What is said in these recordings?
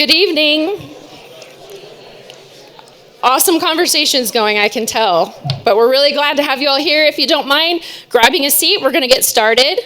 Good evening. Awesome conversations going, I can tell. But we're really glad to have you all here. If you don't mind grabbing a seat, we're going to get started.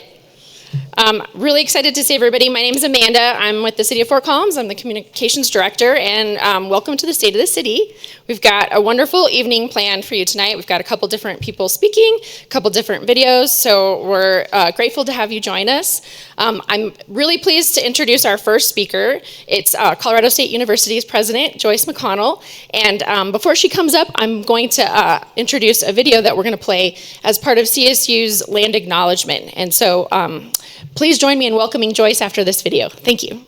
Really excited to see everybody. My name is Amanda. I'm with the City of Fort Collins. I'm the Communications Director, and welcome to the State of the City. We've got a wonderful evening planned for you tonight. We've got a couple different people speaking, a couple different videos, so we're grateful to have you join us. I'm really pleased to introduce our first speaker. It's Colorado State University's President, Joyce McConnell, and before she comes up, I'm going to introduce a video that we're going to play as part of CSU's land acknowledgement, and so please join me in welcoming Joyce after this video. Thank you.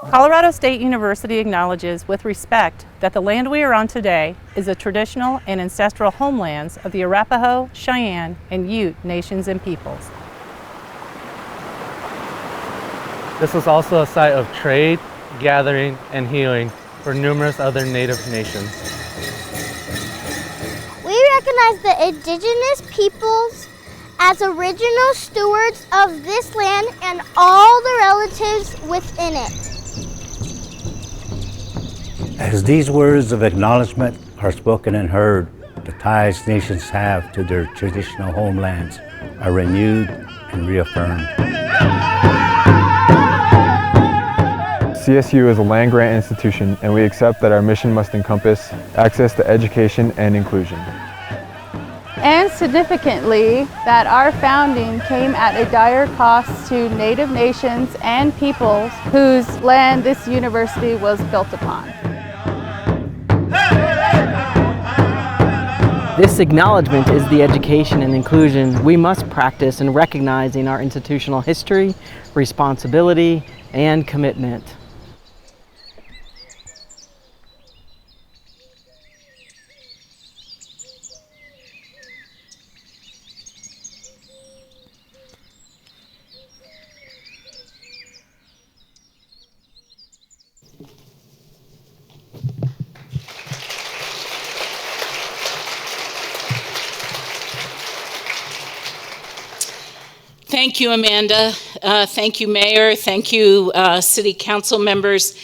Colorado State University acknowledges with respect that the land we are on today is the traditional and ancestral homelands of the Arapaho, Cheyenne, and Ute nations and peoples. This was also a site of trade, gathering, and healing for numerous other Native nations. We recognize the indigenous peoples as original stewards of this land and all the relatives within it. As these words of acknowledgement are spoken and heard, the ties nations have to their traditional homelands are renewed and reaffirmed. CSU is a land-grant institution, and we accept that our mission must encompass access to education and inclusion. And significantly, that our founding came at a dire cost to Native nations and peoples whose land this university was built upon. This acknowledgement is the education and inclusion we must practice in recognizing our institutional history, responsibility, and commitment. Thank you, Amanda. Thank you, Mayor. Thank you, City Council members.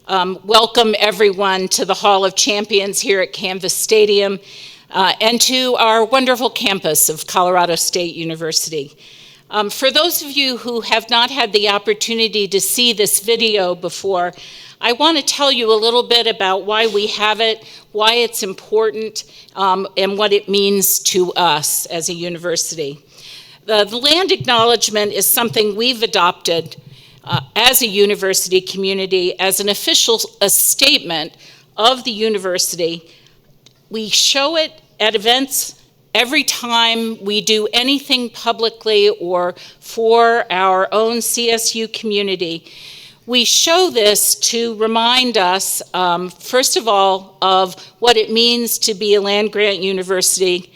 Welcome, everyone, to the Hall of Champions here at Canvas Stadium and to our wonderful campus of Colorado State University. For those of you who have not had the opportunity to see this video before, I want to tell you a little bit about why we have it, why it's important, and what it means to us as a university. The land acknowledgement is something we've adopted as a university community as an official statement of the university. We show it at events every time we do anything publicly or for our own CSU community. We show this to remind us, first of all, of what it means to be a land-grant university,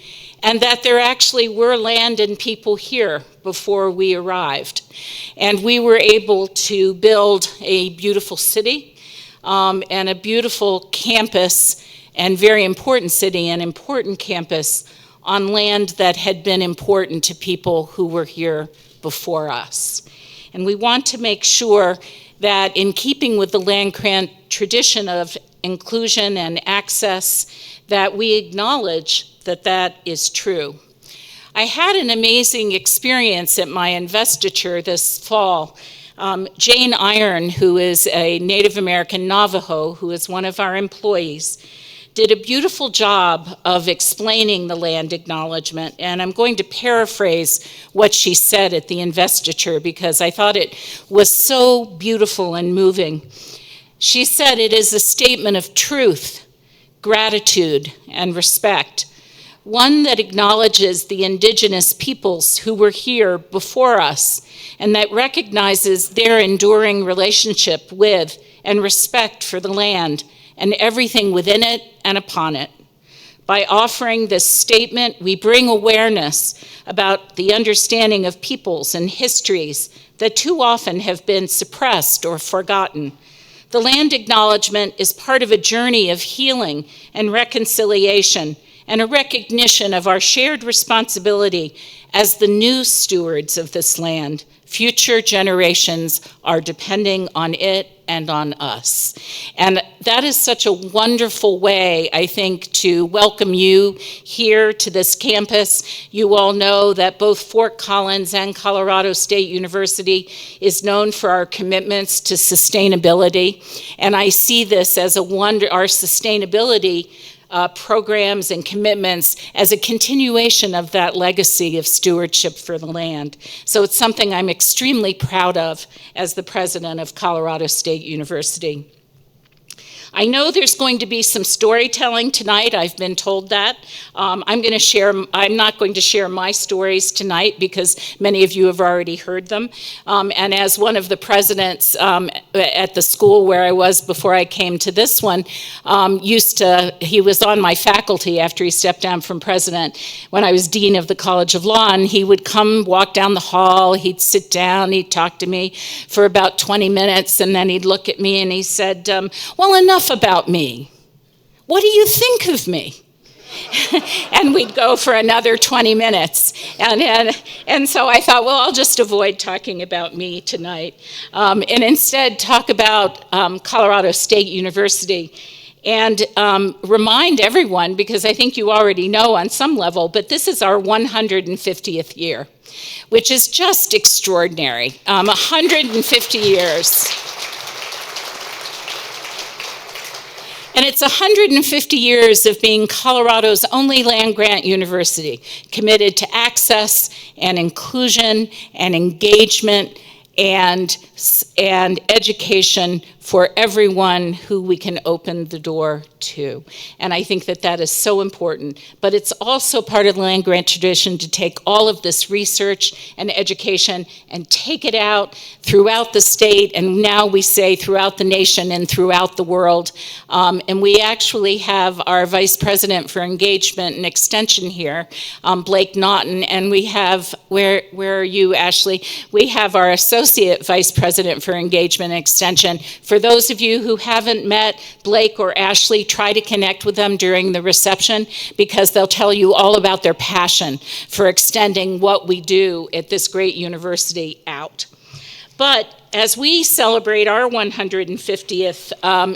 and that there actually were land and people here before we arrived. And we were able to build a beautiful city and a beautiful campus, and very important city and important campus on land that had been important to people who were here before us. And we want to make sure that in keeping with the land-grant tradition of inclusion and access, that we acknowledge that that is true. I had an amazing experience at my investiture this fall. Jane Iron, who is a Native American Navajo, who is one of our employees, did a beautiful job of explaining the land acknowledgement, and I'm going to paraphrase what she said at the investiture because I thought it was so beautiful and moving. She said, "It is a statement of truth, gratitude, and respect one that acknowledges the indigenous peoples who were here before us and that recognizes their enduring relationship with and respect for the land and everything within it and upon it. By offering this statement, we bring awareness about the understanding of peoples and histories that too often have been suppressed or forgotten. The land acknowledgement is part of a journey of healing and reconciliation and a recognition of our shared responsibility as the new stewards of this land. Future generations are depending on it and on us. And that is such a wonderful way, I think, to welcome you here to this campus. You all know that both Fort Collins and Colorado State University is known for our commitments to sustainability. And I see this as our sustainability programs and commitments as a continuation of that legacy of stewardship for the land. So it's something I'm extremely proud of as the president of Colorado State University. I know there's going to be some storytelling tonight. I've been told that. I'm not going to share my stories tonight because many of you have already heard them. And as one of the presidents at the school where I was before I came to this one, he was on my faculty after he stepped down from president when I was dean of the College of Law, and he would come walk down the hall, he'd sit down, he'd talk to me for about 20 minutes, and then he'd look at me and he said, well, enough about me. What do you think of me? And we'd go for another 20 minutes. And so I thought, well, I'll just avoid talking about me tonight and instead talk about Colorado State University and remind everyone, because I think you already know on some level, but this is our 150th year, which is just extraordinary. 150 years. And it's 150 years of being Colorado's only land-grant university, committed to access and inclusion and engagement and education for everyone who we can open the door to. And I think that that is so important. But it's also part of the land-grant tradition to take all of this research and education and take it out throughout the state, and now we say throughout the nation and throughout the world. And we actually have our Vice President for Engagement and Extension here, Blake Naughton, and we have, where are you, Ashley? We have our Associate Vice President for Engagement and Extension. For those of you who haven't met Blake or Ashley, try to connect with them during the reception because they'll tell you all about their passion for extending what we do at this great university out. But as we celebrate our 150th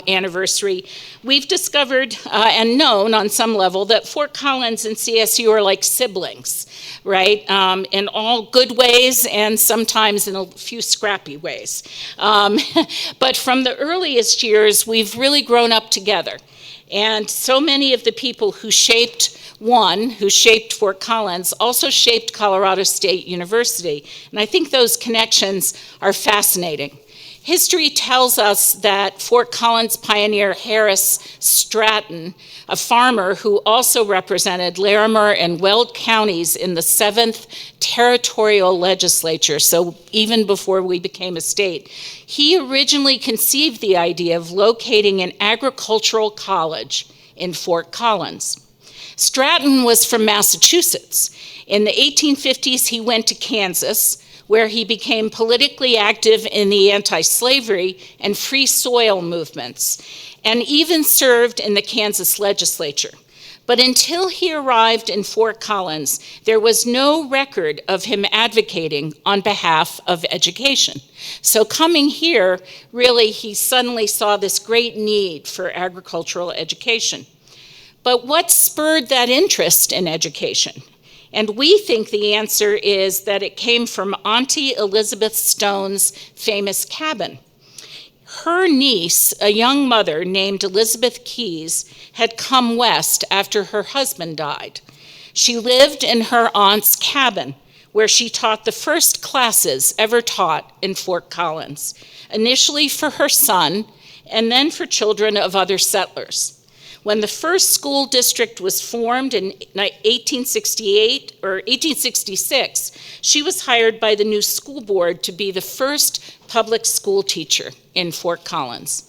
anniversary, we've discovered and known on some level that Fort Collins and CSU are like siblings, right? In all good ways and sometimes in a few scrappy ways. But from the earliest years, we've really grown up together. And so many of the people who shaped Fort Collins, also shaped Colorado State University. And I think those connections are fascinating. History tells us that Fort Collins pioneer Harris Stratton, a farmer who also represented Larimer and Weld counties in the 7th territorial legislature, so even before we became a state, he originally conceived the idea of locating an agricultural college in Fort Collins. Stratton was from Massachusetts. In the 1850s, he went to Kansas, where he became politically active in the anti-slavery and free soil movements, and even served in the Kansas legislature. But until he arrived in Fort Collins, there was no record of him advocating on behalf of education. So coming here, really, he suddenly saw this great need for agricultural education. But what spurred that interest in education? And we think the answer is that it came from Auntie Elizabeth Stone's famous cabin. Her niece, a young mother named Elizabeth Keyes, had come west after her husband died. She lived in her aunt's cabin, where she taught the first classes ever taught in Fort Collins, initially for her son, and then for children of other settlers. When the first school district was formed in 1868 or 1866, she was hired by the new school board to be the first public school teacher in Fort Collins.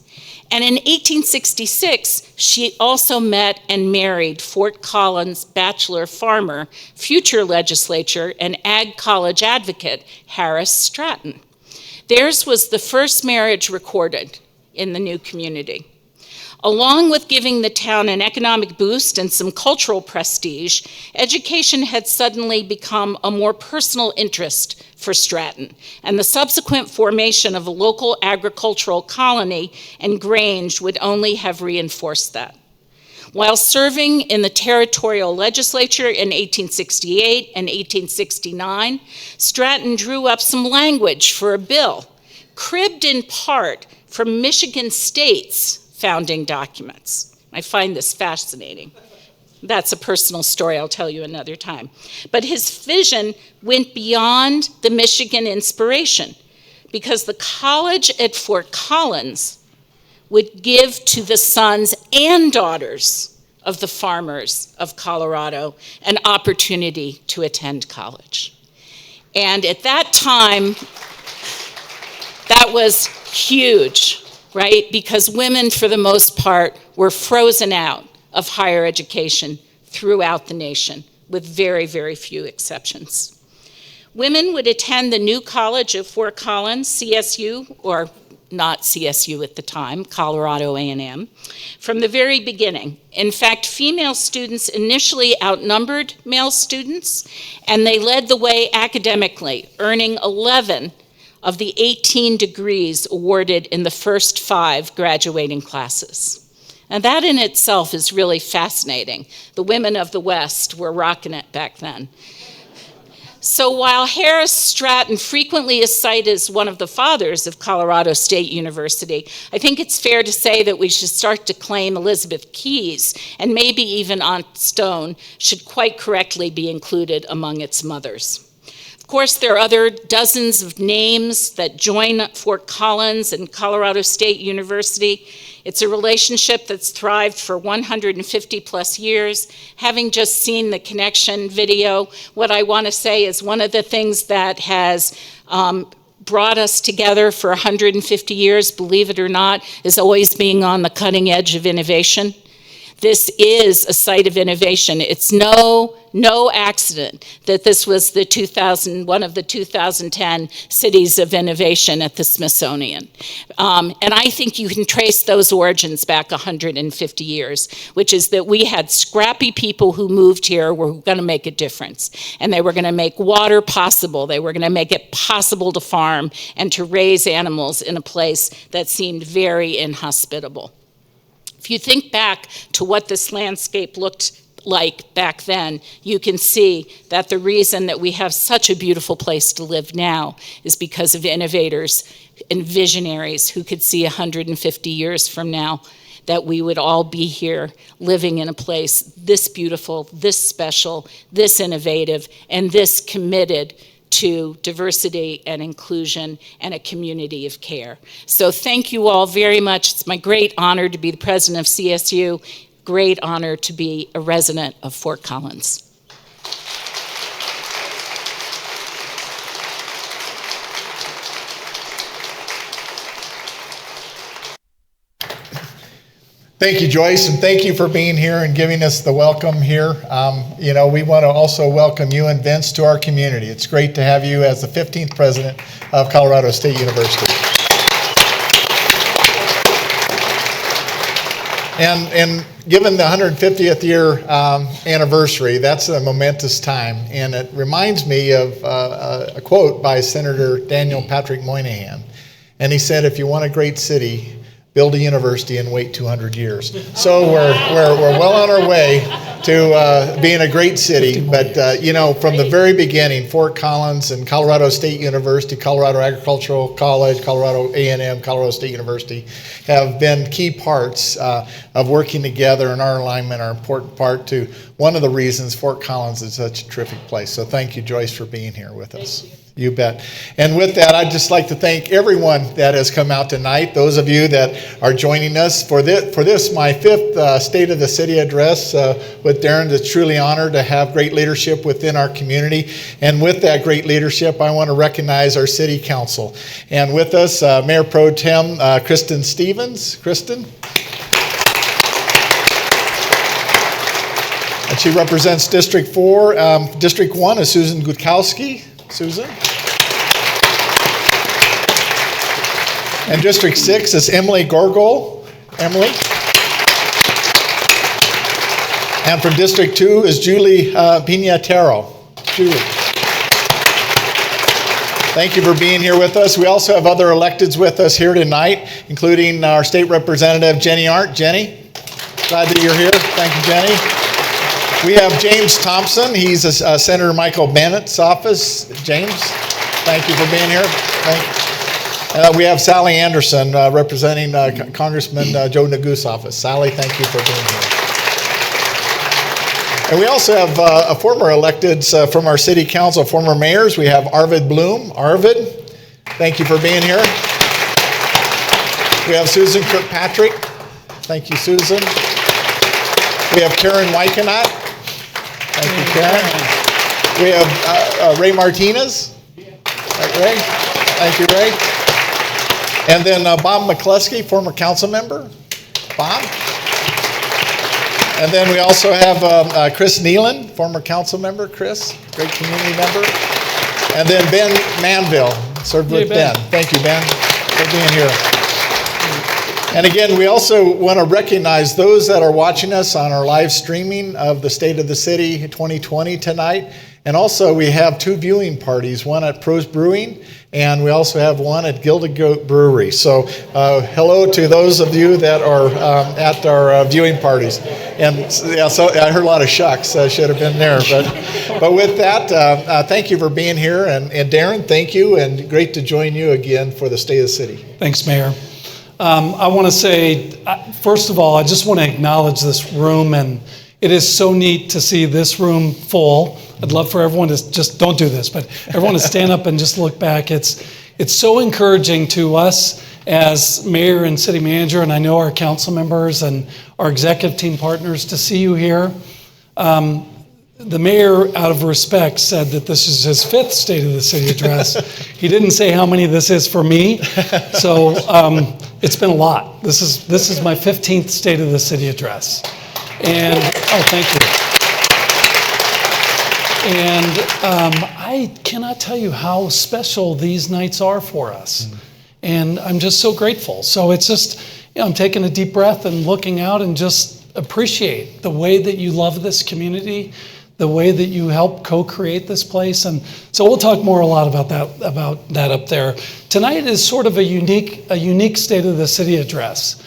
And in 1866, she also met and married Fort Collins bachelor farmer, future legislature, and Ag College advocate Harris Stratton. Theirs was the first marriage recorded in the new community. Along with giving the town an economic boost and some cultural prestige, education had suddenly become a more personal interest for Stratton, and the subsequent formation of a local agricultural colony and grange would only have reinforced that. While serving in the territorial legislature in 1868 and 1869, Stratton drew up some language for a bill, cribbed in part from Michigan State's founding documents. I find this fascinating. That's a personal story I'll tell you another time. But his vision went beyond the Michigan inspiration, because the college at Fort Collins would give to the sons and daughters of the farmers of Colorado an opportunity to attend college. And at that time, that was huge, right? Because women, for the most part, were frozen out of higher education throughout the nation, with very, very few exceptions. Women would attend the new college of Fort Collins, CSU, or not CSU at the time, Colorado A&M, from the very beginning. In fact, female students initially outnumbered male students, and they led the way academically, earning 11 of the 18 degrees awarded in the first 5 graduating classes. And that in itself is really fascinating. The women of the West were rocking it back then. So while Harris Stratton frequently is cited as one of the fathers of Colorado State University, I think it's fair to say that we should start to claim Elizabeth Keyes, and maybe even Aunt Stone, should quite correctly be included among its mothers. Of course, there are other dozens of names that join Fort Collins and Colorado State University. It's a relationship that's thrived for 150 plus years. Having just seen the connection video, what I want to say is one of the things that has brought us together for 150 years, believe it or not, is always being on the cutting edge of innovation. This is a site of innovation. It's no accident that this was the one of the 2010 Cities of Innovation at the Smithsonian. And I think you can trace those origins back 150 years, which is that we had scrappy people who moved here were going to make a difference. And they were going to make water possible. They were going to make it possible to farm and to raise animals in a place that seemed very inhospitable. If you think back to what this landscape looked like back then, you can see that the reason that we have such a beautiful place to live now is because of innovators and visionaries who could see 150 years from now that we would all be here living in a place this beautiful, this special, this innovative, and this committed to diversity and inclusion and a community of care. So thank you all very much. It's my great honor to be the president of CSU, great honor to be a resident of Fort Collins. Thank you, Joyce, and thank you for being here and giving us the welcome here. We want to also welcome you and Vince to our community. It's great to have you as the 15th president of Colorado State University. And given the 150th year anniversary, that's a momentous time. And it reminds me of a quote by Senator Daniel Patrick Moynihan. And he said, if you want a great city, build a university and wait 200 years. So we're well on our way to being a great city. But, from the very beginning, Fort Collins and Colorado State University, Colorado Agricultural College, Colorado A&M, Colorado State University have been key parts of working together, and our alignment are an important part to one of the reasons Fort Collins is such a terrific place. So thank you, Joyce, for being here with us. You bet. And with that, I'd just like to thank everyone that has come out tonight. Those of you that are joining us for this my fifth State of the City address with Darren. It's truly an honor to have great leadership within our community. And with that great leadership, I want to recognize our City Council. And with us, Mayor Pro Tem Kristen Stevens. Kristen. And she represents District 4. District 1 is Susan Gutkowski. Susan. And District 6 is Emily Gorgol. Emily. And from District 2 is Julie Piñatero. Julie. Thank you for being here with us. We also have other electeds with us here tonight, including our State Representative Jenny Arndt. Jenny, glad that you're here. Thank you, Jenny. We have James Thompson. He's Senator Michael Bennett's office. James, thank you for being here. We have Sally Anderson representing Congressman Joe Negus's office. Sally, thank you for being here. And we also have former electeds from our City Council, former mayors. We have Arvid Bloom. Arvid, thank you for being here. We have Susan Kirkpatrick. Thank you, Susan. We have Karen Wykenot. Thank you, Karen. We have Ray Martinez. Ray. Thank you, Ray. And then Bob McCluskey, former council member. Bob. And then we also have Chris Nealon, former council member. Chris, great community member. And then Ben Manville, served with Ben. Thank you, Ben, for being here. And again, we also want to recognize those that are watching us on our live streaming of the State of the City 2020 tonight. And also we have two viewing parties, one at Pro's Brewing, and we also have one at Gilded Goat Brewery. So hello to those of you that are at our viewing parties. And yeah, so I heard a lot of shucks. I should have been there. But with that, thank you for being here. And Darren, thank you, and great to join you again for the State of the City. Thanks, Mayor. I want to say, first of all, I just want to acknowledge this room, and it is so neat to see this room full. I'd love for everyone to just, don't do this, but everyone to stand up and just look back. It's so encouraging to us as mayor and city manager, and I know our council members and our executive team partners, to see you here. The mayor, out of respect, said that this is his fifth State of the City address. He didn't say how many this is for me, so it's been a lot. This is my 15th State of the City address. And, oh, thank you. And I cannot tell you how special these nights are for us. And I'm just so grateful. So it's just, I'm taking a deep breath and looking out and just appreciate the way that you love this community, the way that you help co-create this place. And so we'll talk more a lot about that up there. Tonight is sort of a unique State of the City address.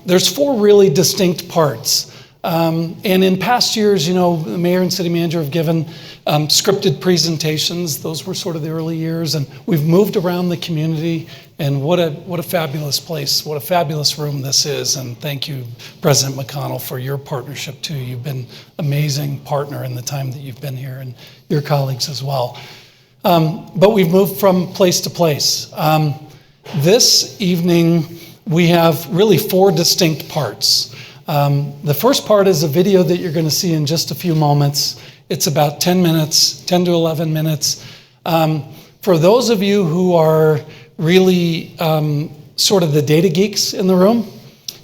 There's four really distinct parts. And in past years, you know, the mayor and city manager have given scripted presentations. Those were sort of the early years, and we've moved around the community. And what a fabulous place, what a fabulous room this is. And thank you, President McConnell, for your partnership too. You've been an amazing partner in the time that you've been here, and your colleagues as well. But we've moved from place to place. This evening, we have really four distinct parts. The first part is a video that you're going to see in just a few moments. It's about 10 minutes, 10 to 11 minutes. For those of you who are really sort of the data geeks in the room,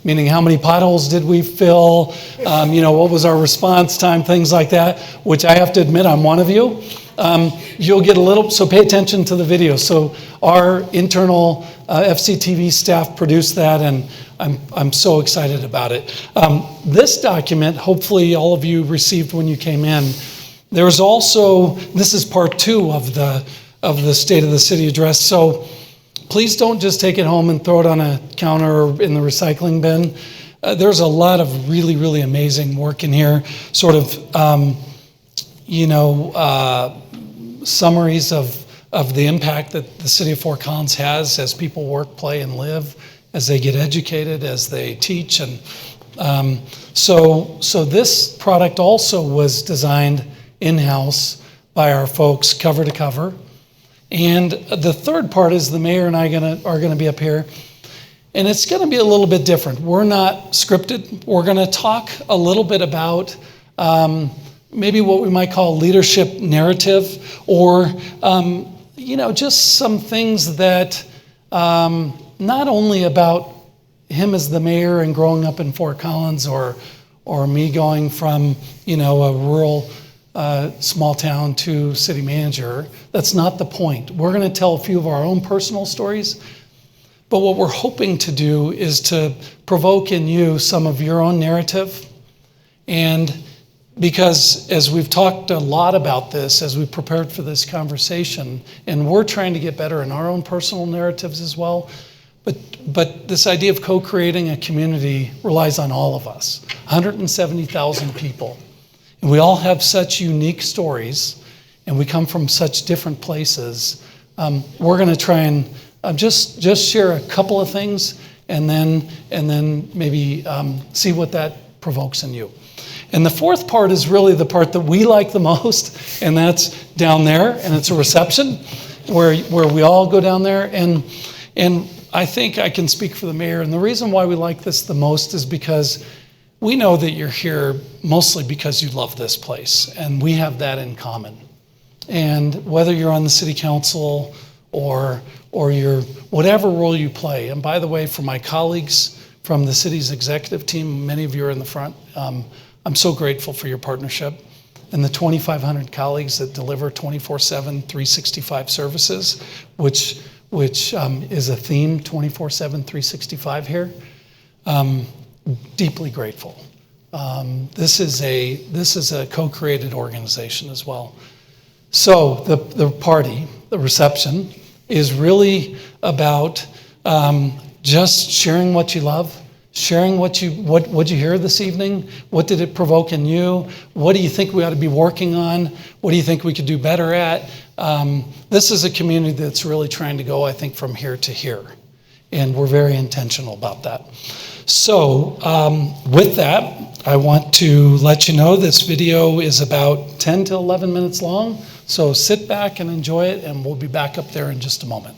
meaning how many potholes did we fill, what was our response time, things like that, which I have to admit I'm one of you. You'll get a little, so pay attention to the video. So our internal FCTV staff produced that, and I'm so excited about it. This document, hopefully all of you received when you came in. There's also, this is part 2 of the State of the City address. So please don't just take it home and throw it on a counter or in the recycling bin. There's a lot of really, really amazing work in here, sort of, summaries of the impact that the city of Fort Collins has as people work, play, and live, as they get educated, as they teach. And so this product also was designed in-house by our folks, cover to cover. And the third part is the mayor and I are going to be up here. And it's going to be a little bit different. We're not scripted. We're going to talk a little bit about maybe what we might call leadership narrative, or just some things that not only about him as the mayor and growing up in Fort Collins, or me going from a rural small town to city manager. That's not the point. We're going to tell a few of our own personal stories. But what we're hoping to do is to provoke in you some of your own narrative. And because as we've talked a lot about this, as we prepared for this conversation, and we're trying to get better in our own personal narratives as well, but this idea of co-creating a community relies on all of us, 170,000 people. And we all have such unique stories, and we come from such different places. We're going to try and just share a couple of things, and then maybe see what that provokes in you. And the fourth part is really the part that we like the most, and that's down there, and it's a reception where we all go down there. And I think I can speak for the mayor, and the reason why we like this the most is because we know that you're here mostly because you love this place, and we have that in common. And whether you're on the city council or you're whatever role you play, and by the way, for my colleagues from the city's executive team, many of you are in the front, I'm so grateful for your partnership, and the 2,500 colleagues that deliver 24/7, 365 services, which is a theme, 24/7, 365 here. Deeply grateful. This is a co-created organization as well. So the party, the reception, is really about just sharing what you love, sharing what you hear this evening. What did it provoke in you? What do you think we ought to be working on? What do you think we could do better at? This is a community that's really trying to go, I think, from here to here, and we're very intentional about that. So with that, I want to let you know this video is about 10 to 11 minutes long. So sit back and enjoy it, and we'll be back up there in just a moment.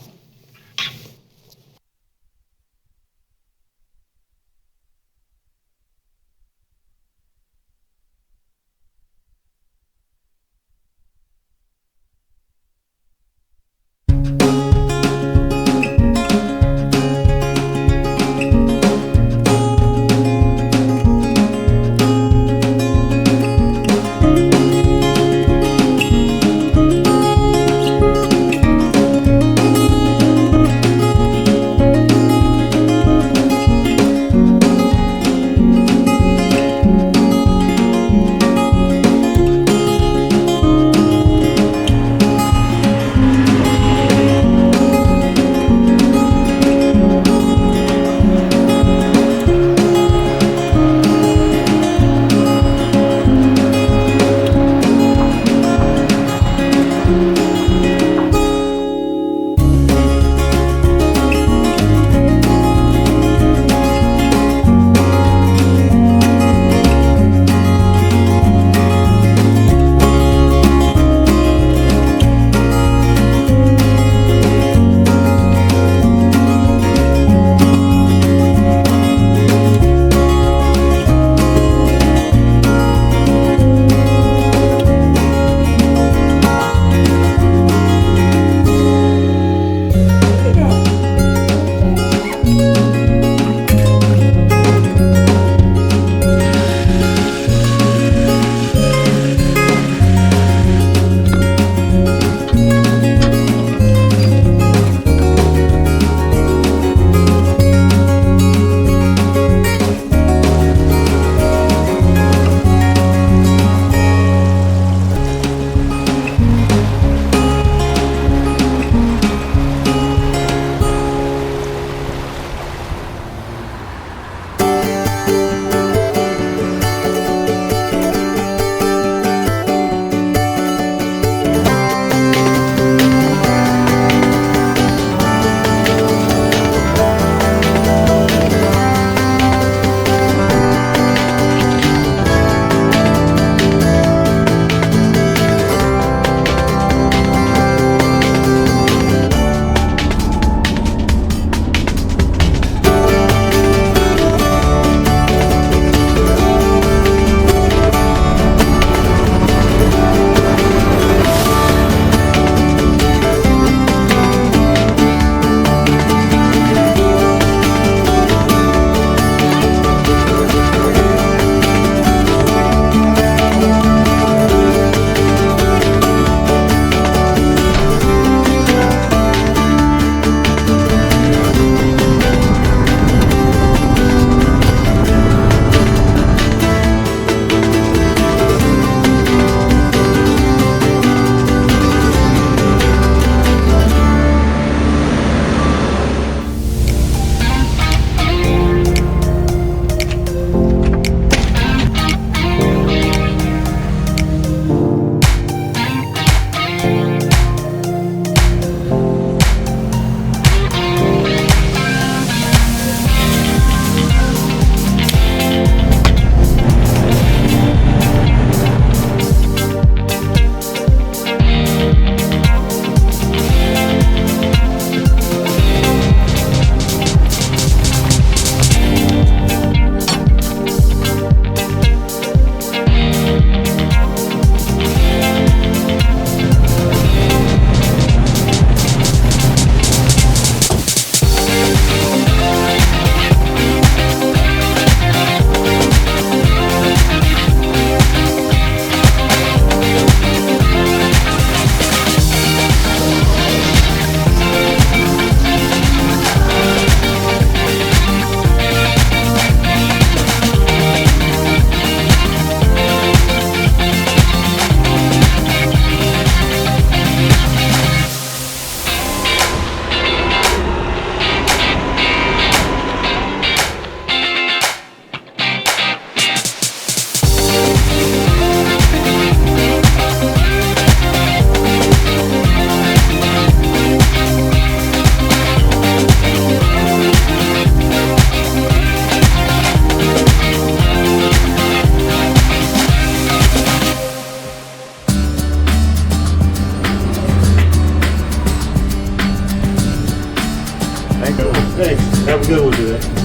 Thank you. Thanks. Have a good one today.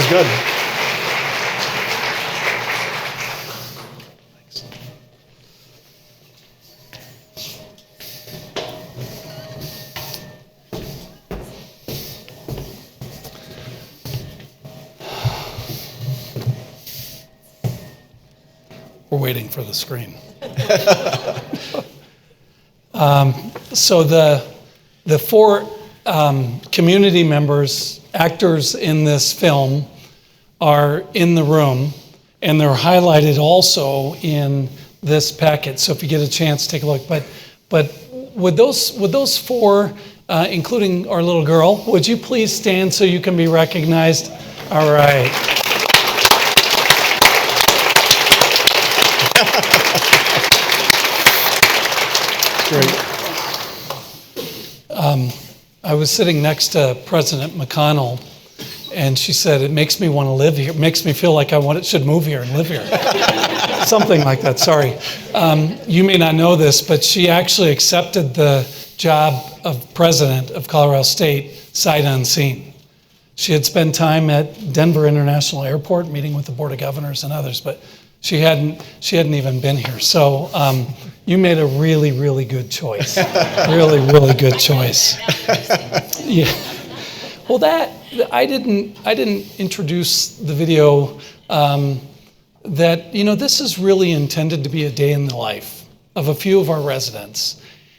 was good. We're waiting for the screen. So the four community members, actors in this film, are in the room, and they're highlighted also in this packet. So if you get a chance, take a look. But would those four, including our little girl, would you please stand so you can be recognized? All right. Great. I was sitting next to President McConnell, and she said, "It makes me want to live here. It makes me feel like should move here and live here." Something like that, sorry. You may not know this, but she actually accepted the job of president of Colorado State sight unseen. She had spent time at Denver International Airport meeting with the Board of Governors and others, but she hadn't even been here. So you made a really, really good choice. Really, really good choice. Yeah. Well, I didn't introduce the video. That this is really intended to be a day in the life of a few of our residents,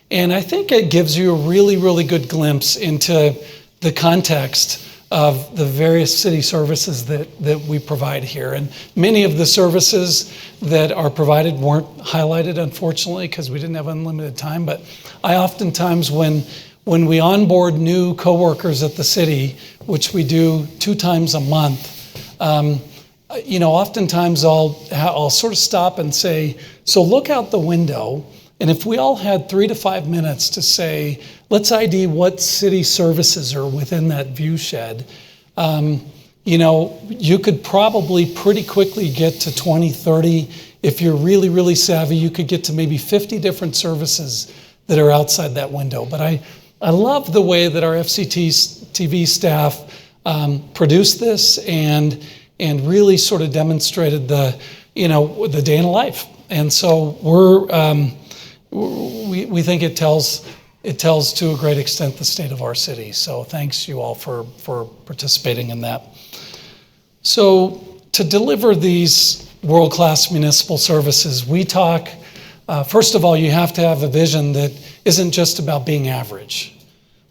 and I think it gives you a really, really good glimpse into the context of the various city services that we provide here. And many of the services that are provided weren't highlighted, unfortunately, because we didn't have unlimited time. But I oftentimes, when we onboard new coworkers at the city, which we do 2 times a month, oftentimes I'll sort of stop and say, so look out the window, and if we all had 3 to 5 minutes to say, let's ID what city services are within that view shed, you could probably pretty quickly get to 20, 30. If you're really, really savvy, you could get to maybe 50 different services that are outside that window. But I love the way that our FCT TV staff produced this and really sort of demonstrated the day in a life. And so we think it tells to a great extent the state of our city. So thanks you all for participating in that. So to deliver these world-class municipal services, we talk, first of all, you have to have a vision that isn't just about being average.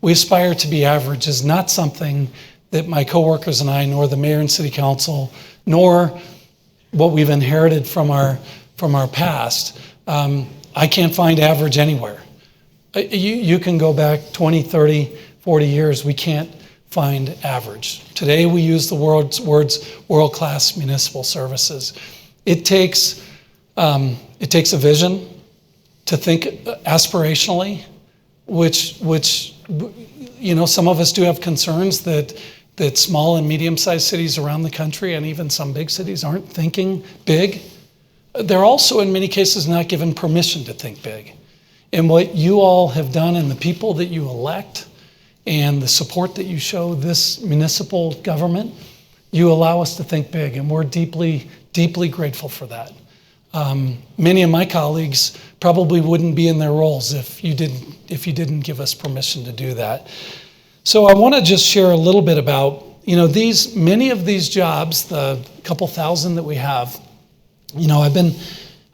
We aspire to be average is not something that my coworkers and I, nor the mayor and city council, nor what we've inherited from our past. I can't find average anywhere. You can go back 20, 30, 40 years, we can't find average. Today we use the words world-class municipal services. It takes a vision to think aspirationally, which some of us do have concerns that small and medium-sized cities around the country and even some big cities aren't thinking big. They're also in many cases not given permission to think big. And what you all have done and the people that you elect and the support that you show this municipal government, you allow us to think big, and we're deeply, deeply grateful for that. Many of my colleagues probably wouldn't be in their roles if you didn't give us permission to do that. So I want to just share a little bit about many of these jobs, the couple thousand that we have.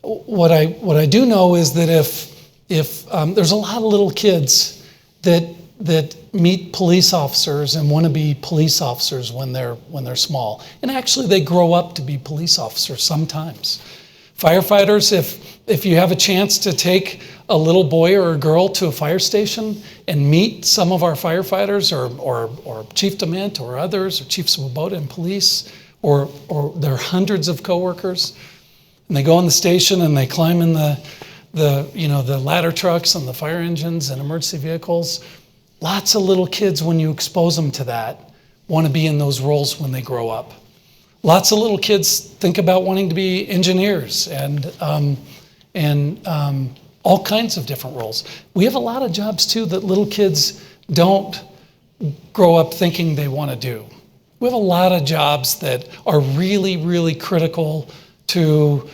What I do know is that if there's a lot of little kids that meet police officers and want to be police officers when they're small, and actually they grow up to be police officers sometimes. Firefighters, if you have a chance to take a little boy or a girl to a fire station and meet some of our firefighters or Chief DeMint or others, or Chief Swoboda and police, or there are hundreds of coworkers, and they go on the station and they climb in the ladder trucks and the fire engines and emergency vehicles. Lots of little kids, when you expose them to that, want to be in those roles when they grow up. Lots of little kids think about wanting to be engineers and all kinds of different roles. We have a lot of jobs too that little kids don't grow up thinking they want to do. We have a lot of jobs that are really, really critical to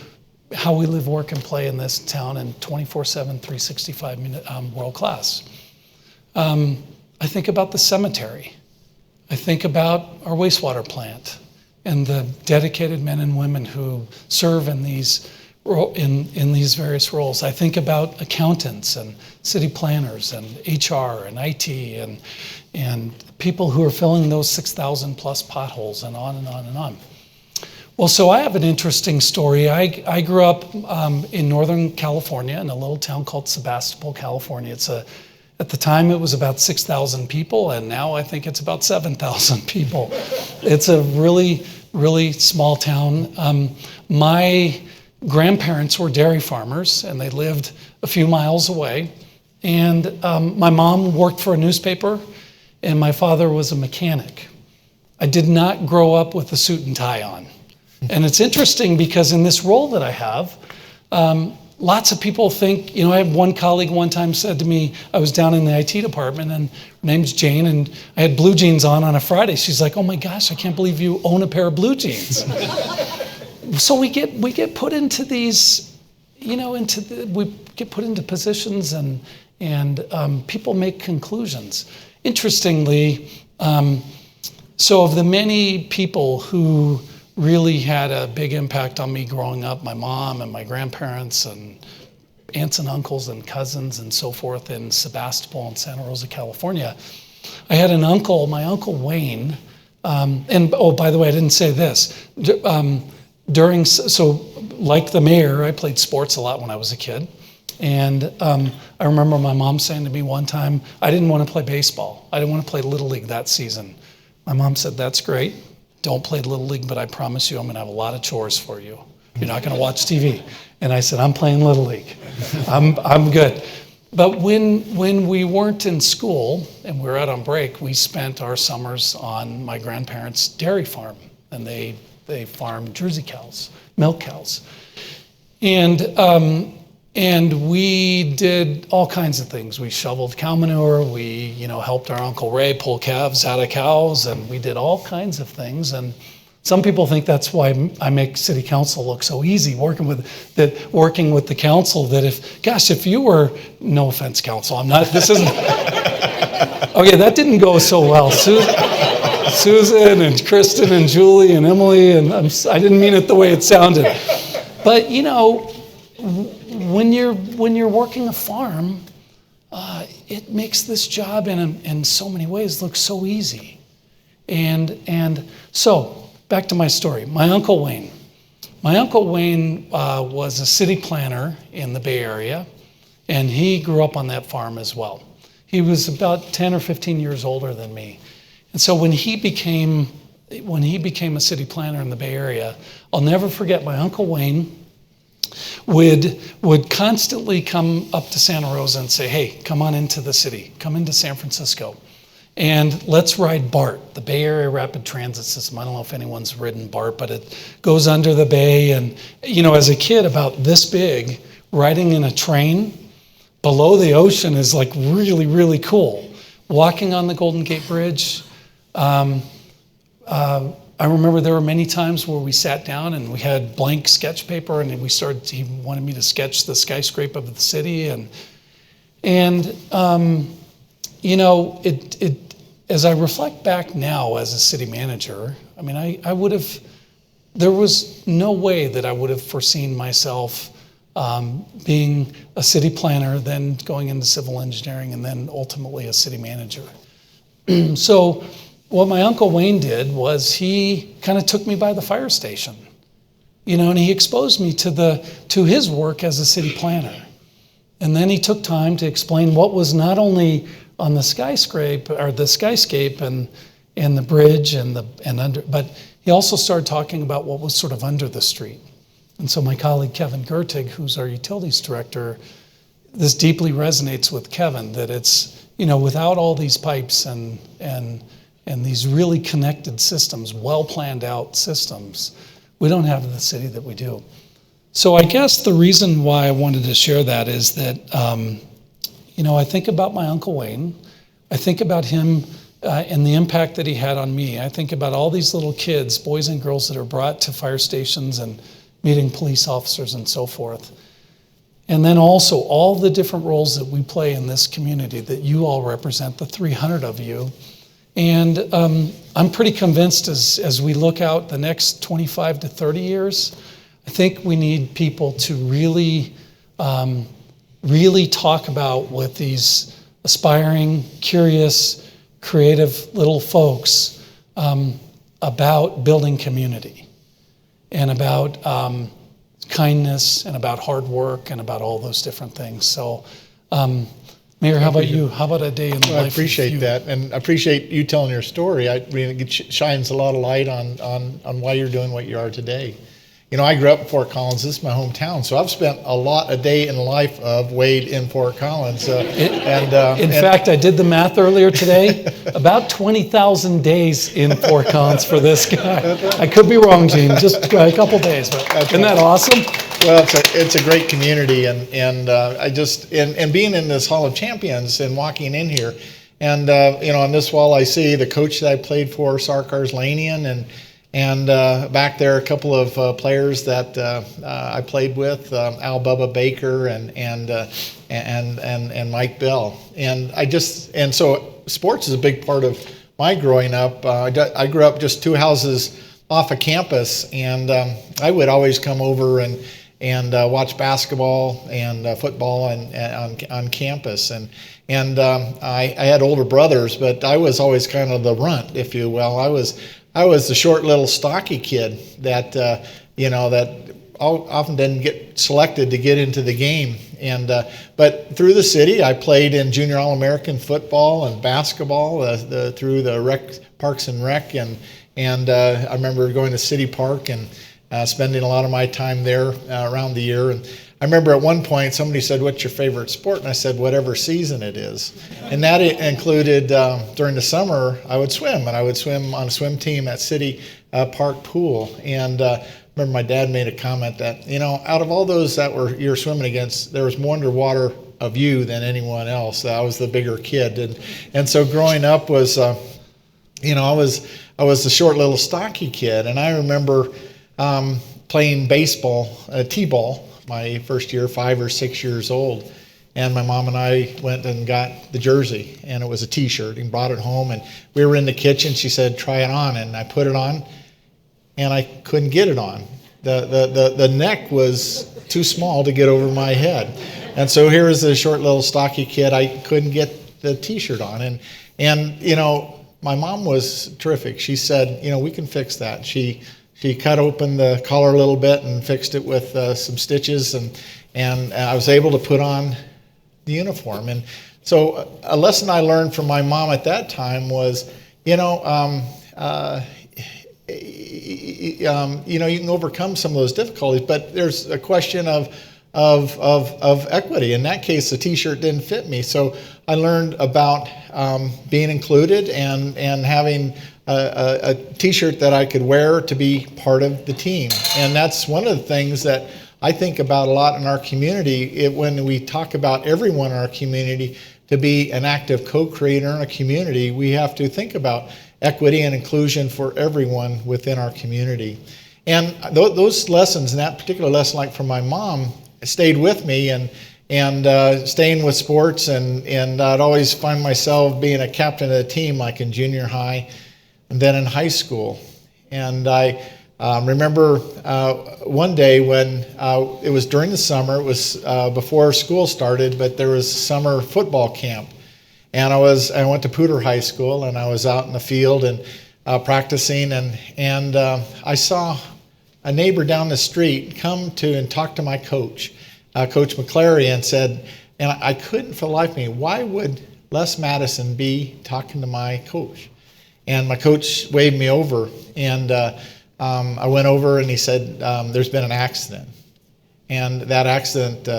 how we live, work, and play in this town in 24/7, 365 world class. I think about the cemetery. I think about our wastewater plant and the dedicated men and women who serve in these various roles. I think about accountants and city planners and HR and IT and people who are filling those 6,000 plus potholes and on and on and on. Well, so I have an interesting story. I grew up in Northern California in a little town called Sebastopol, California. At the time, it was about 6,000 people, and now I think it's about 7,000 people. It's a really, really small town. My grandparents were dairy farmers, and they lived a few miles away. And my mom worked for a newspaper, and my father was a mechanic. I did not grow up with a suit and tie on. And it's interesting because in this role that I have, lots of people think, I have one colleague one time said to me, I was down in the IT department and her name's Jane and I had blue jeans on a Friday. She's like, oh my gosh, I can't believe you own a pair of blue jeans. So we get put into these, we get put into positions and people make conclusions. Interestingly, so of the many people who really had a big impact on me growing up, my mom and my grandparents and aunts and uncles and cousins and so forth in Sebastopol and Santa Rosa, California. I had an uncle, my Uncle Wayne, and oh, by the way, I didn't say this. Like the mayor, I played sports a lot when I was a kid. And I remember my mom saying to me one time, I didn't want to play baseball. I didn't want to play Little League that season. My mom said, that's great. Don't play Little League, but I promise you I'm going to have a lot of chores for you. You're not going to watch TV. And I said, I'm playing Little League. I'm good. But when we weren't in school and we were out on break, we spent our summers on my grandparents' dairy farm. And they farmed Jersey cows, milk cows. And we did all kinds of things. We shoveled cow manure. We, helped our Uncle Ray pull calves out of cows, and we did all kinds of things. And some people think that's why I make city council look so easy, working with the council. That if you were, no offense, council, I'm not. This isn't. Okay, that didn't go so well. Susan and Kristen and Julie and Emily, and I didn't mean it the way it sounded. But when you're working a farm, it makes this job in so many ways look so easy. And so back to my story. My Uncle Wayne was a city planner in the Bay Area, and he grew up on that farm as well. He was about 10 or 15 years older than me. And so when he became a city planner in the Bay Area, I'll never forget my Uncle Wayne would constantly come up to Santa Rosa and say, hey, come on into the city, come into San Francisco, and let's ride BART, the Bay Area Rapid Transit System. I don't know if anyone's ridden BART, but it goes under the bay. And, as a kid about this big, riding in a train below the ocean is like really, really cool. Walking on the Golden Gate Bridge, I remember there were many times where we sat down and we had blank sketch paper and he wanted me to sketch the skyscraper of the city. As I reflect back now as a city manager, I mean, there was no way that I would have foreseen myself being a city planner, then going into civil engineering, and then ultimately a city manager. So what my Uncle Wayne did was he kind of took me by the fire station, and he exposed me to his work as a city planner. And then he took time to explain what was not only on the skyscape and the bridge and under, but he also started talking about what was sort of under the street. And so my colleague Kevin Gertig, who's our utilities director, this deeply resonates with Kevin, that it's, without all these pipes and these really connected systems, well planned out systems, we don't have the city that we do. So I guess the reason why I wanted to share that is that, I think about my Uncle Wayne. I think about him and the impact that he had on me. I think about all these little kids, boys and girls, that are brought to fire stations and meeting police officers and so forth. And then also all the different roles that we play in this community that you all represent, the 300 of you. And I'm pretty convinced as we look out the next 25 to 30 years, I think we need people to really talk about what these aspiring, curious, creative little folks about building community and about kindness and about hard work and about all those different things. So, Mayor, how about you? How about a day in the life? I appreciate that, and I appreciate you telling your story. I mean, it shines a lot of light on why you're doing what you are today. You know, I grew up in Fort Collins. This is my hometown, so I've spent a day in the life of Wade in Fort Collins. In fact, I did the math earlier today. About 20,000 days in Fort Collins for this guy. I could be wrong, Gene. Just a couple days, but isn't that awesome? Well, it's a great community, and being in this Hall of Champions and walking in here, and you know, on this wall I see the coach that I played for, Sarkar Zlanian, and back there a couple of players that I played with, Al Bubba Baker and Mike Bell, and so sports is a big part of my growing up. I grew up just 2 houses off of campus, and I would always come over and watch basketball and football on campus, and I had older brothers, but I was always kind of the runt, if you will. I was the short little stocky kid that that often didn't get selected to get into the game, but through the city I played in junior All-American football and basketball through the Parks and Rec, and I remember going to City Park and spending a lot of my time there around the year. And I remember at one point somebody said, "What's your favorite sport?" And I said, "Whatever season it is." And that included during the summer I would swim, and I would swim on a swim team at City Park Pool. And I remember my dad made a comment that, you know, out of all those that you're swimming against, there was more underwater of you than anyone else. I was the bigger kid, and so growing up was, I was the short little stocky kid, and I remember playing baseball, t-ball, my first year, 5 or 6 years old. And my mom and I went and got the jersey, and it was a t-shirt, and brought it home, and we were in the kitchen. She said, "Try it on," and I put it on, and I couldn't get it on. The neck was too small to get over my head. And so here is a short little stocky kid. I couldn't get the t-shirt on. And you know, my mom was terrific. She said, "You know, we can fix that." She cut open the collar a little bit and fixed it with some stitches, and I was able to put on the uniform. And so a lesson I learned from my mom at that time was, you can overcome some of those difficulties, but there's a question of equity. In that case, the t-shirt didn't fit me, so I learned about being included and having a t-shirt that I could wear to be part of the team. And that's one of the things that I think about a lot in our community. When we talk about everyone in our community to be an active co-creator in a community, we have to think about equity and inclusion for everyone within our community. And those lessons, and that particular lesson, like from my mom, stayed with me, and staying with sports, and I'd always find myself being a captain of the team, like in junior high and then in high school. And I remember one day when it was during the summer, it was before school started, but there was summer football camp. And I went to Poudre High School, and I was out in the field and practicing, and I saw a neighbor down the street come to and talk to my coach, Coach McClary, and said, and I couldn't for the life of me, why would Les Madison be talking to my coach? And my coach waved me over, and I went over, and he said, "There's been an accident, and that accident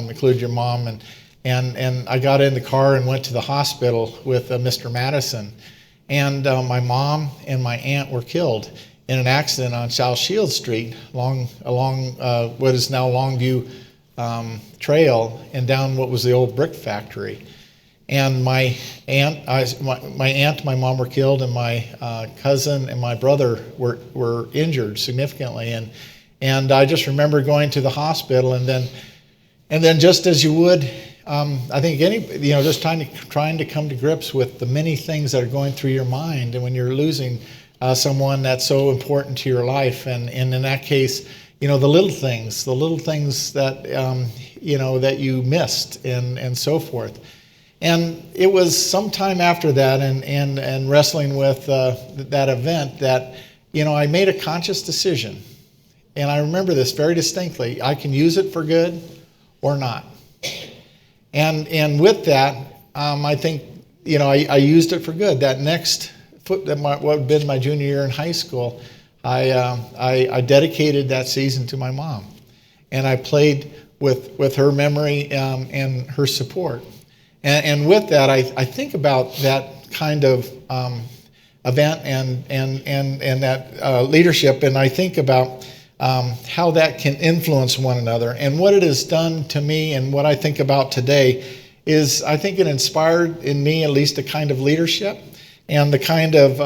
included your mom." And I got in the car and went to the hospital with Mr. Madison, and my mom and my aunt were killed in an accident on South Shield Street along what is now Longview Trail, and down what was the old brick factory. And my aunt, my mom were killed, and my cousin and my brother were injured significantly. And I just remember going to the hospital, and then just as you would, I think just trying to come to grips with the many things that are going through your mind, and when you're losing someone that's so important to your life, and in that case, the little things that that you missed, and so forth. And it was sometime after that, and wrestling with that event, that I made a conscious decision, and I remember this very distinctly. I can use it for good or not. And with that, I think I used it for good. That next what had been my junior year in high school, I dedicated that season to my mom, and I played with her memory and her support. And with that, I think about that kind of event and that leadership, and I think about how that can influence one another. And what it has done to me, and what I think about today, is I think it inspired in me at least a kind of leadership and the kind of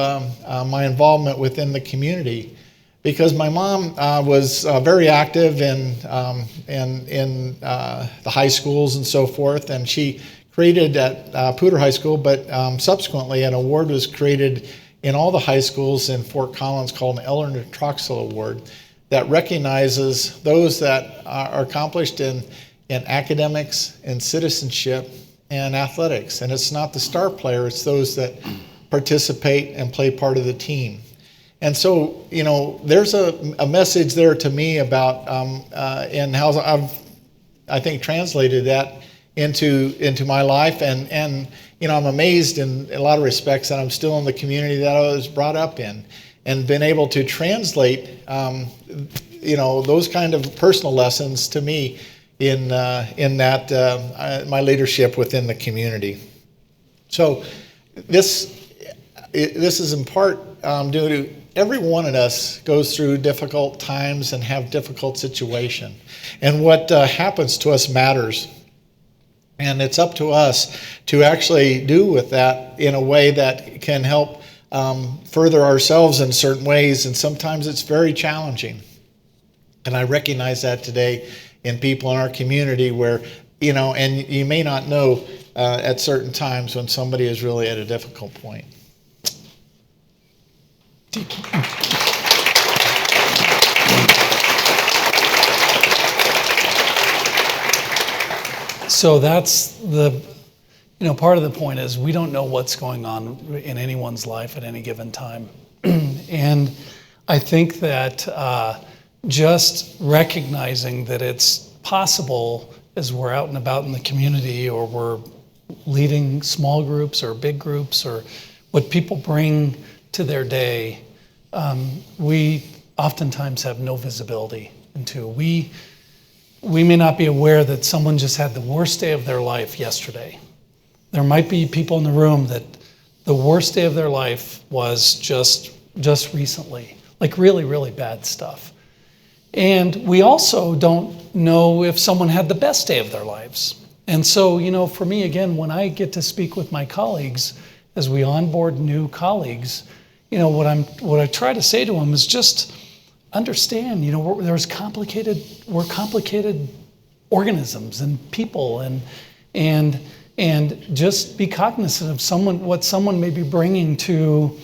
my involvement within the community. Because my mom was very active in the high schools and so forth, and she created at Poudre High School, but subsequently an award was created in all the high schools in Fort Collins called an Eleanor Troxel Award that recognizes those that are accomplished in academics, in citizenship, and athletics. And it's not the star player, it's those that participate and play part of the team. And so, there's a message there to me about, and how I've, I think, translated that into my life, and I'm amazed in a lot of respects that I'm still in the community that I was brought up in, and been able to translate those kind of personal lessons to me in that my leadership within the community. So this is in part due to every one of us goes through difficult times and have difficult situations, and what happens to us matters. And it's up to us to actually do with that in a way that can help further ourselves in certain ways, and sometimes it's very challenging. And I recognize that today in people in our community where, and you may not know at certain times when somebody is really at a difficult point. So that's part of the point is we don't know what's going on in anyone's life at any given time. And I think that just recognizing that it's possible as we're out and about in the community, or we're leading small groups or big groups, or what people bring to their day, we oftentimes have no visibility into. We may not be aware that someone just had the worst day of their life yesterday. There might be people in the room that the worst day of their life was just recently, like really, really bad stuff. And we also don't know if someone had the best day of their lives. And so, for me, again, when I get to speak with my colleagues, as we onboard new colleagues, what I try to say to them is just understand, we're complicated organisms and people, and just be cognizant of what someone may be bringing to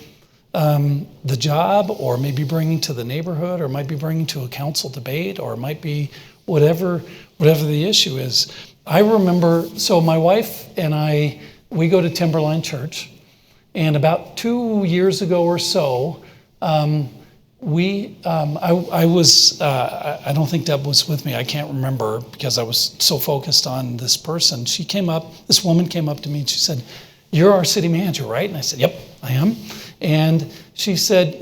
the job, or maybe bringing to the neighborhood, or might be bringing to a council debate, or it might be whatever the issue is. I remember, so my wife and I, we go to Timberline Church, and about 2 years ago or so, I don't think Deb was with me. I can't remember because I was so focused on this person. This woman came up to me and she said, "You're our city manager, right?" And I said, "Yep, I am." And she said,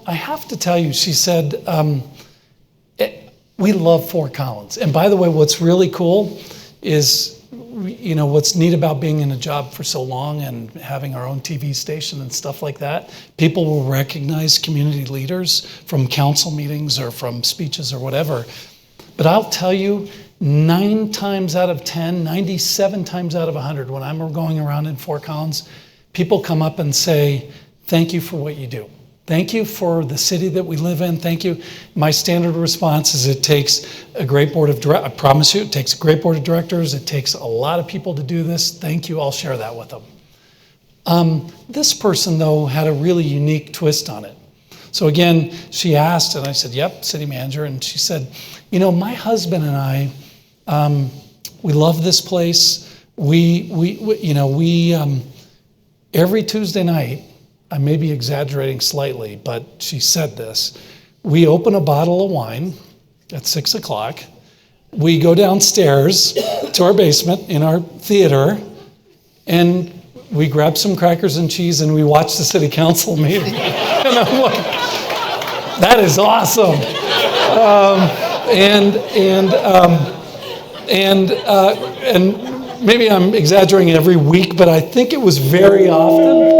"I have to tell you," she said, "we love Fort Collins. And by the way, what's really cool is, what's neat about being in a job for so long and having our own TV station and stuff like that, people will recognize community leaders from council meetings or from speeches or whatever. But I'll tell you, 9 times out of 10, 97 times out of 100, when I'm going around in Fort Collins, people come up and say, thank you for what you do. Thank you for the city that we live in. Thank you. My standard response is it takes a great board of directors. I promise you, it takes a great board of directors. It takes a lot of people to do this. Thank you. I'll share that with them. This person, though, had a really unique twist on it. So again, she asked, and I said, yep, city manager. And she said, my husband and I, we love this place. We every Tuesday night, I may be exaggerating slightly, but she said this, we open a bottle of wine at 6 o'clock. We go downstairs to our basement in our theater, and we grab some crackers and cheese, and we watch the city council meeting. And I'm like, that is awesome. And maybe I'm exaggerating every week, but I think it was very often.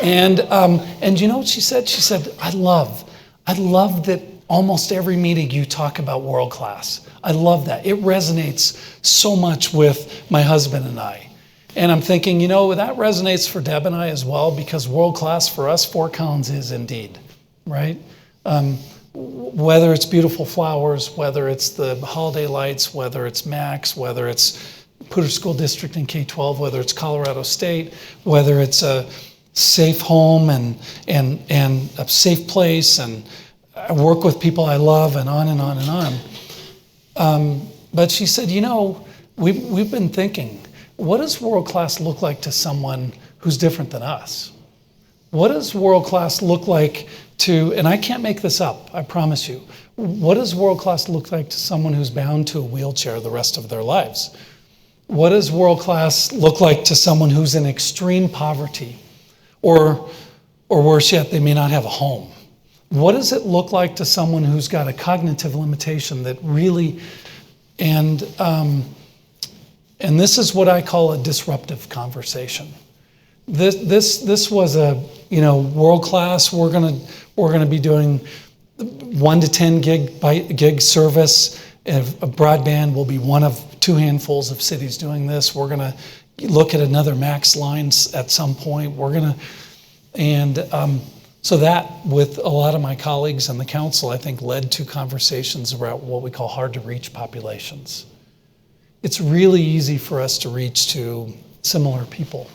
And you know what she said? She said, I love that almost every meeting you talk about world class. I love that. It resonates so much with my husband and I. And I'm thinking, that resonates for Deb and I as well, because world class for us, Fort Collins is indeed, right? Whether it's beautiful flowers, whether it's the holiday lights, whether it's Max, whether it's Poudre School District in K-12, whether it's Colorado State, whether it's a safe home and a safe place, and I work with people I love, and on and on and on. But she said, we've been thinking, what does world class look like to someone who's different than us? What does world class look like to, and I can't make this up, I promise you, what does world class look like to someone who's bound to a wheelchair the rest of their lives? What does world class look like to someone who's in extreme poverty? Or worse yet, they may not have a home. What does it look like to someone who's got a cognitive limitation that really, and this is what I call a disruptive conversation. This was a world class. We're gonna be doing 1 to 10 gig service. A broadband will be one of 2 handfuls of cities doing this. We're gonna look at another max lines at some point. So that, with a lot of my colleagues and the council, I think led to conversations about what we call hard to reach populations. It's really easy for us to reach to similar people.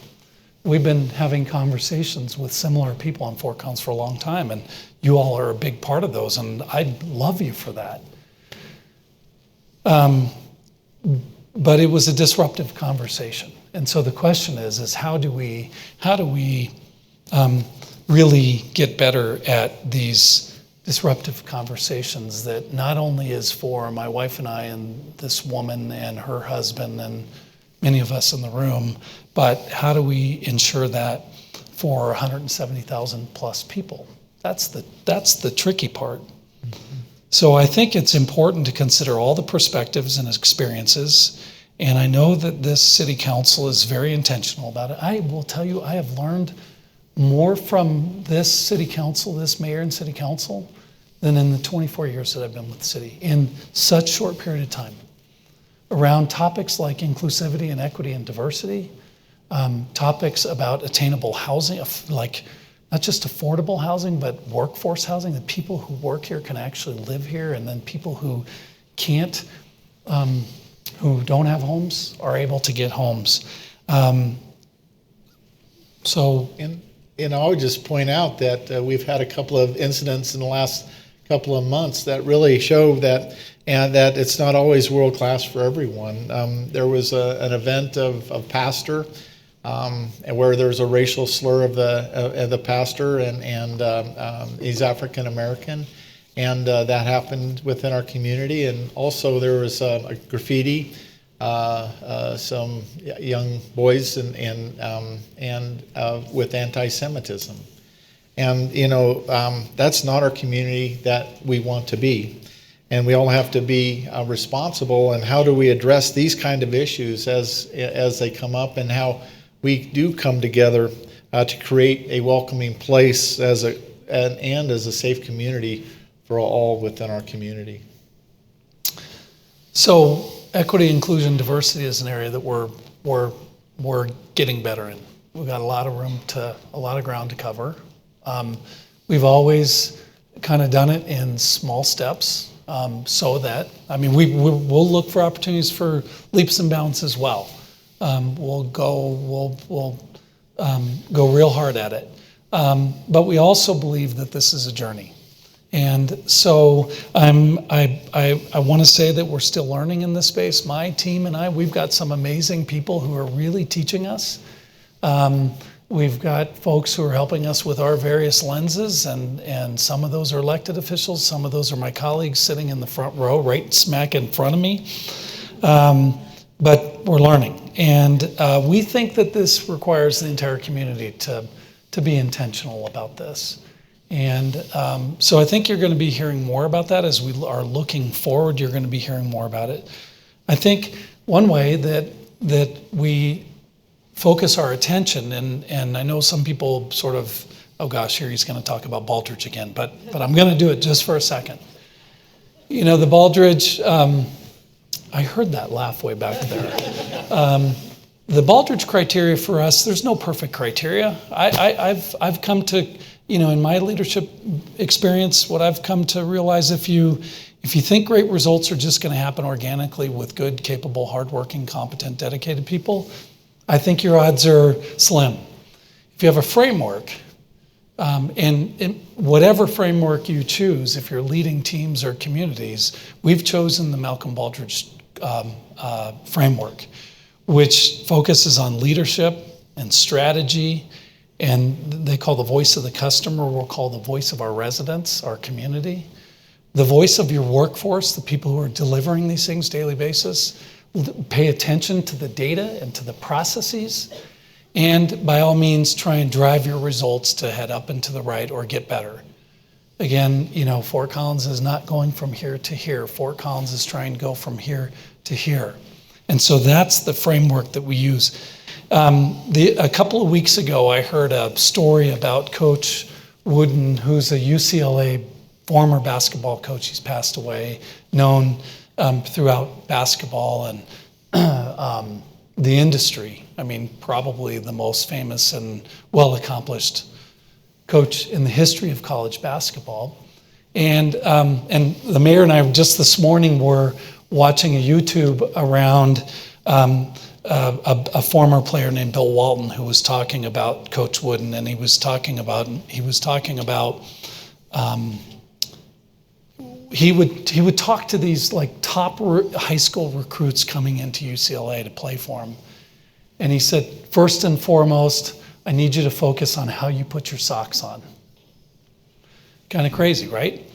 We've been having conversations with similar people in Fort Collins for a long time, and you all are a big part of those, and I love you for that. But it was a disruptive conversation. And so the question is how do we really get better at these disruptive conversations that not only is for my wife and I and this woman and her husband and many of us in the room, but how do we ensure that for 170,000 plus people? That's the tricky part. So I think it's important to consider all the perspectives and experiences. And I know that this city council is very intentional about it. I will tell you, I have learned more from this city council, this mayor and city council, than in the 24 years that I've been with the city in such short period of time. Around topics like inclusivity and equity and diversity, topics about attainable housing, like not just affordable housing, but workforce housing, that people who work here can actually live here, and then people who can't, who don't have homes are able to get homes. And I would just point out that we've had a couple of incidents in the last couple of months that really show that, and that it's not always world class for everyone. There was an event of pastor, and where there's a racial slur of the pastor, and he's African American, and that happened within our community. And also there was a graffiti, some young boys and with anti-Semitism, and that's not our community that we want to be. And we all have to be responsible. And how do we address these kind of issues as they come up, and how we do come together to create a welcoming place as a safe community for all within our community. So equity, inclusion, diversity is an area that we're getting better in. We've got a lot of ground to cover. We've always kind of done it in small steps, so that, I mean, we'll look for opportunities for leaps and bounds as well. We'll go real hard at it. But we also believe that this is a journey. And so I want to say that we're still learning in this space. My team and we've got some amazing people who are really teaching us. We've got folks who are helping us with our various lenses, and some of those are elected officials, some of those are my colleagues sitting in the front row, right smack in front of me. But we're learning. And we think that this requires the entire community to be intentional about this. And so I think you're going to be hearing more about that as we are looking forward. You're going to be hearing more about it. I think one way that we focus our attention, and I know some people sort of, oh gosh, here he's going to talk about Baldrige again, but I'm going to do it just for a second. You know, the Baldrige, I heard that laugh way back there. The Baldrige criteria for us, there's no perfect criteria. I've come to, in my leadership experience, what I've come to realize, if you think great results are just going to happen organically with good, capable, hardworking, competent, dedicated people, I think your odds are slim. If you have a framework, and whatever framework you choose, if you're leading teams or communities, we've chosen the Malcolm Baldrige framework, which focuses on leadership and strategy, and they call the voice of the customer, we'll call the voice of our residents, our community, the voice of your workforce, the people who are delivering these things daily basis. Pay attention to the data and to the processes, and by all means try and drive your results to head up and to the right or get better. Again, Fort Collins is not going from here to here. Fort Collins is trying to go from here to here. And so that's the framework that we use. A couple of weeks ago, I heard a story about Coach Wooden, who's a UCLA former basketball coach. He's passed away, known throughout basketball and the industry. I mean, probably the most famous and well-accomplished coach in the history of college basketball. And the mayor and I just this morning were watching a YouTube around a former player named Bill Walton, who was talking about Coach Wooden, and he was talking about he would talk to these like top high school recruits coming into UCLA to play for him. And he said, first and foremost, I need you to focus on how you put your socks on. Kind of crazy, right?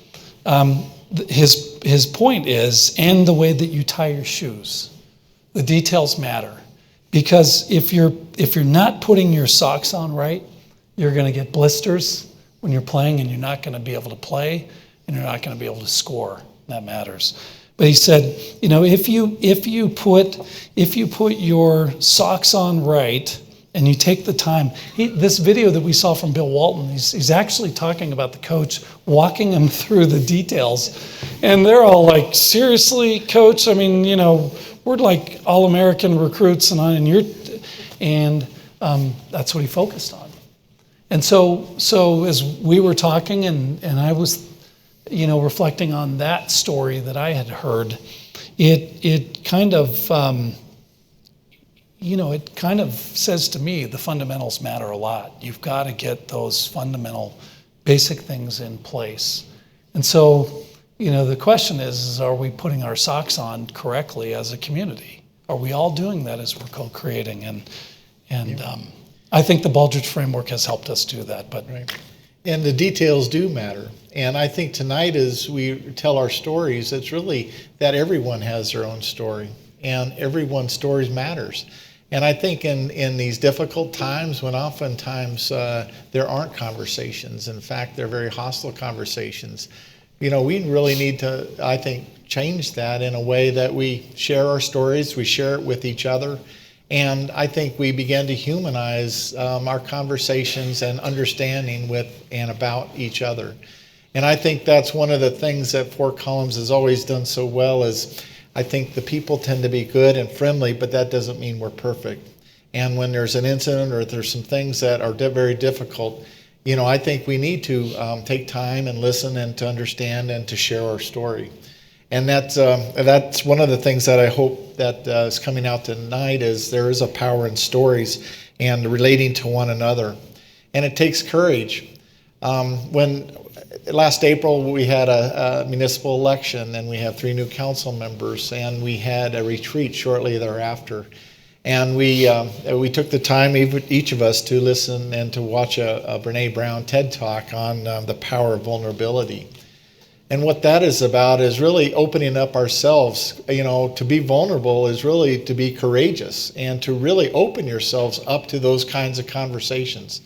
His point is, and the way that you tie your shoes. The details matter. Because if you're not putting your socks on right, you're going to get blisters when you're playing, and you're not going to be able to play, and you're not going to be able to score. That matters. But he said, if you put your socks on right, and you take the time. This video that we saw from Bill Walton, he's actually talking about the coach, walking him through the details, and they're all like, seriously, coach? I mean, we're like all-American recruits, and that's what he focused on. And so as we were talking, and I was, reflecting on that story that I had heard, it kind of, it kind of says to me the fundamentals matter a lot. You've got to get those fundamental, basic things in place. And so, the question is are we putting our socks on correctly as a community? Are we all doing that as we're co-creating? And I think the Baldrige framework has helped us do that. But right. And the details do matter. And I think tonight as we tell our stories, it's really that everyone has their own story, and everyone's stories matters. And I think in these difficult times, when oftentimes there aren't conversations, in fact, they're very hostile conversations, we really need to, I think, change that in a way that we share our stories, we share it with each other, and I think we begin to humanize our conversations and understanding with and about each other. And I think that's one of the things that Fort Collins has always done so well is I think the people tend to be good and friendly, but that doesn't mean we're perfect. And when there's an incident or there's some things that are very difficult, I think we need to take time and listen and to understand and to share our story. And that's one of the things that I hope that is coming out tonight is there is a power in stories and relating to one another. And it takes courage. When last April we had a municipal election and we had 3 new council members and we had a retreat shortly thereafter. And we took the time, each of us, to listen and to watch a Brene Brown TED Talk on the power of vulnerability. And what that is about is really opening up ourselves. To be vulnerable is really to be courageous and to really open yourselves up to those kinds of conversations.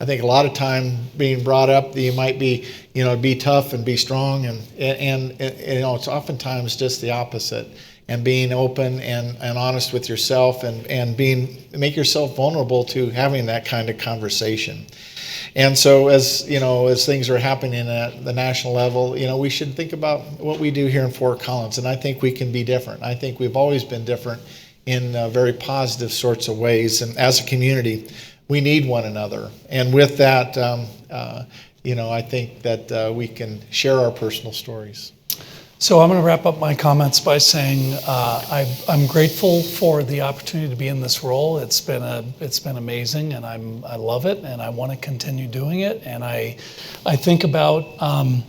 I think a lot of time being brought up that you might be, be tough and be strong, and it's oftentimes just the opposite. And being open and honest with yourself and make yourself vulnerable to having that kind of conversation. And so as things are happening at the national level, we should think about what we do here in Fort Collins. And I think we can be different. I think we've always been different in very positive sorts of ways. And as a community, we need one another. And with that, I think that we can share our personal stories. So I'm going to wrap up my comments by saying I'm grateful for the opportunity to be in this role. It's been amazing, and I love it, and I want to continue doing it. And I think about the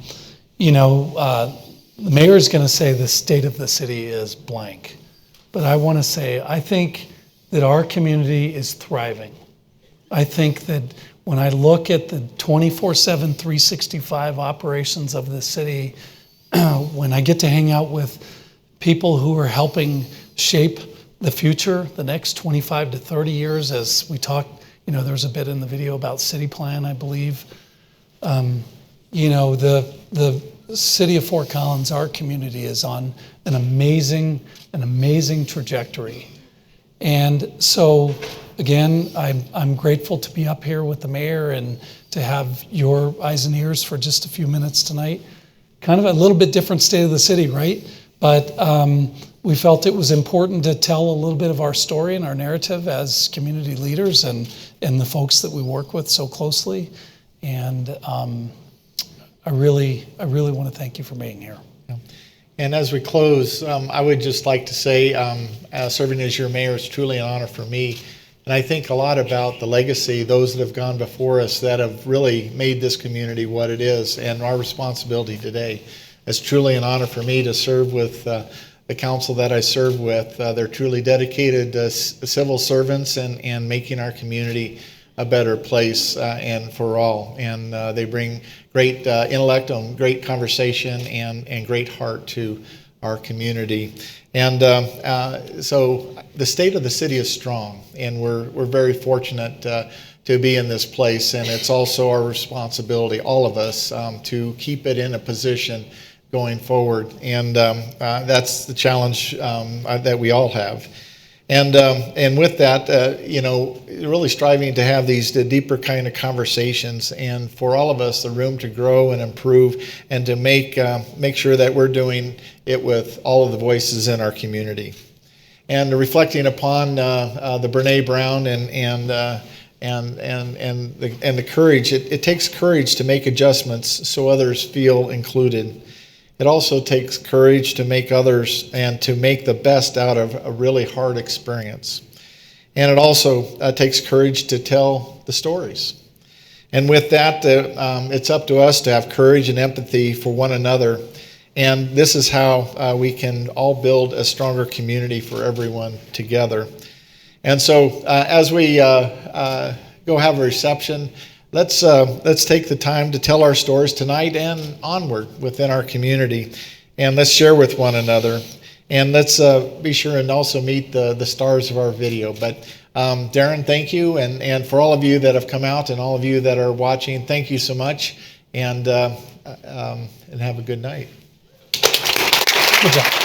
mayor is going to say the state of the city is blank, but I want to say I think that our community is thriving. I think that when I look at the 24/7, 365 operations of the city, when I get to hang out with people who are helping shape the future, the next 25 to 30 years, as we talk, there's a bit in the video about city plan, I believe. The city of Fort Collins, our community, is on an amazing trajectory. And so, again, I'm grateful to be up here with the mayor and to have your eyes and ears for just a few minutes tonight. Kind of a little bit different state of the city, right? But we felt it was important to tell a little bit of our story and our narrative as community leaders and the folks that we work with so closely. And I really want to thank you for being here. And as we close, I would just like to say, serving as your mayor is truly an honor for me. And I think a lot about the legacy, those that have gone before us that have really made this community what it is, and our responsibility today. It's truly an honor for me to serve with the council that I serve with. They're truly dedicated civil servants and making our community a better place and for all. And they bring great intellect and great conversation and great heart to our community. And so the state of the city is strong, and we're very fortunate to be in this place. And it's also our responsibility, all of us, to keep it in a position going forward. And that's the challenge that we all have. And with that, really striving to have these deeper kind of conversations, and for all of us, the room to grow and improve, and to make sure that we're doing it with all of the voices in our community, and reflecting upon the Brene Brown and the courage. It takes courage to make adjustments so others feel included. It also takes courage to make others and to make the best out of a really hard experience. And it also takes courage to tell the stories. And with that, it's up to us to have courage and empathy for one another. And this is how we can all build a stronger community for everyone together. And so as we go have a reception, let's take the time to tell our stories tonight and onward within our community, and let's share with one another, and let's be sure and also meet the stars of our video. But Darren, thank you, and for all of you that have come out and all of you that are watching, thank you so much, and have a good night. Good job.